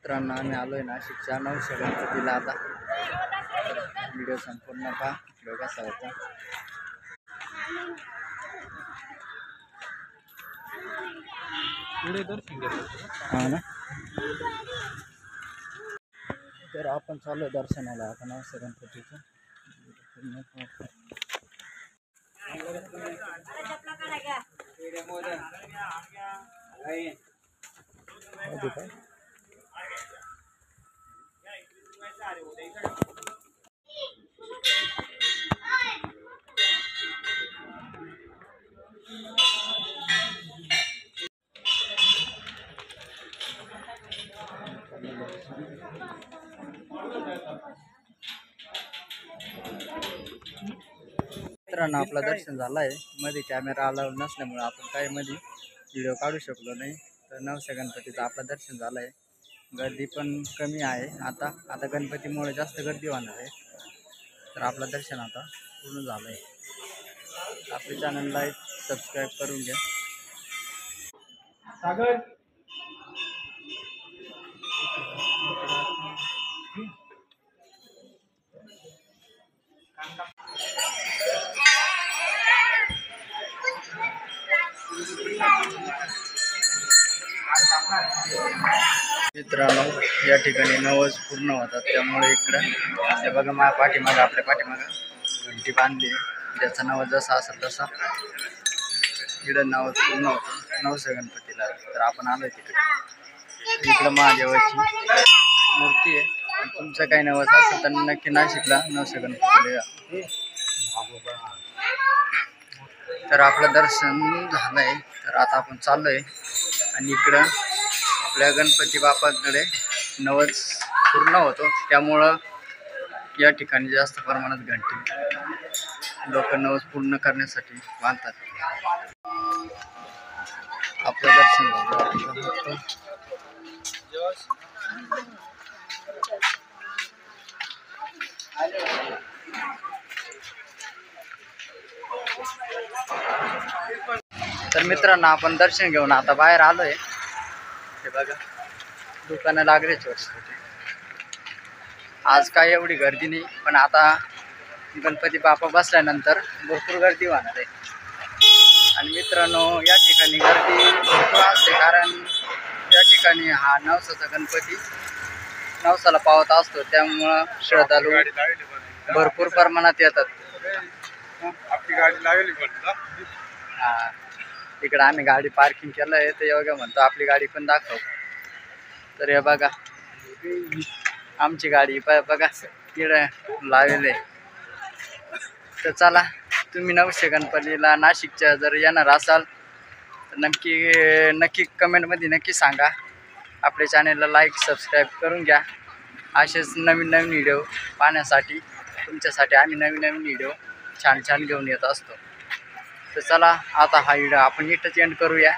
मित्रांनो आम्ही आलोय नाशिकच्या नवशे गणपतीला आता व्हिडिओ संपूर्ण पहा व्हिडिओ कसा होता। हा ना, तर आपण चालू दर्शनाला आता नवशे गणपतीचं। मित्रांनो आपलं दर्शन झालंय। मध्ये कॅमेरा अलाउड नसल्यामुळे आपण काही मध्ये व्हिडिओ काढू शकलो नाही। तर नवशे गणपतीचं आपलं दर्शन झालंय। गर्दी पण कमी आहे आता गणपतीमुळे जास्त गर्दी होणार आहे। तर आपलं दर्शन आता पूर्ण झालंय। आपल्या चॅनलला लाईक सबस्क्राईब करून घ्या। सागर मित्रांनो या ठिकाणी नवस पूर्ण होतात, त्यामुळे इकडं हे बघा पाठीमागं आपल्या पाठीमागं घंटी बांधली। ज्याचा नवस जसा असेल तसा इकडं नवस पूर्ण होतं नवशे गणपतीला। तर आपण आलोय इकडं महादेवाची मूर्ती आहे। तुमचं काही नवस असेल तर नक्की नाशिकला नवशे गणपतीला या। तर आपलं दर्शन झालंय। तर आता आपण चाललोय आणि इकडं आपल्या गणपती बाप्पाकडे नवस पूर्ण होतो, त्यामुळं या ठिकाणी जास्त प्रमाणात घंटी लोक नवस पूर्ण करण्यासाठी बांधतात। आपलं दर्शन झालं। तर मित्रांनो आपण दर्शन घेऊन आता बाहेर आलोय। हे बघा दुकानं लागले छोटे छोटे। आज काय एवढी गर्दी नाही, पण आता गणपती बाप्पा बसल्यानंतर भरपूर गर्दी होणार आहे। आणि मित्रांनो या ठिकाणी गर्दी भरपूर असते, कारण या ठिकाणी हा नवसाचा गणपती नवसाला पावत असतो, त्यामुळं श्रद्धाळू भरपूर प्रमाणात येतात। आपली गाडी लावली हा, इकडे आम्ही गाडी पार्किंग केलंय, तर योग्य म्हणतो आपली गाडी पण दाखव। तर हे बघा आमची गाडी बघा तिकडे लावलेली आहे। तर चला तुम्ही नवशे गणपतीला नाशिकच्या जर येणार असाल तर नक्की कमेंटमध्ये नक्की सांगा। आपल्या चॅनलला लाईक सबस्क्राईब करून घ्या। असेच नवीन व्हिडिओ पाहण्यासाठी तुमच्यासाठी आम्ही नवीन व्हिडिओ छान घेऊन येत असतो। तर चला आता हा व्हिडिओ आपण इथंच एंड करूया।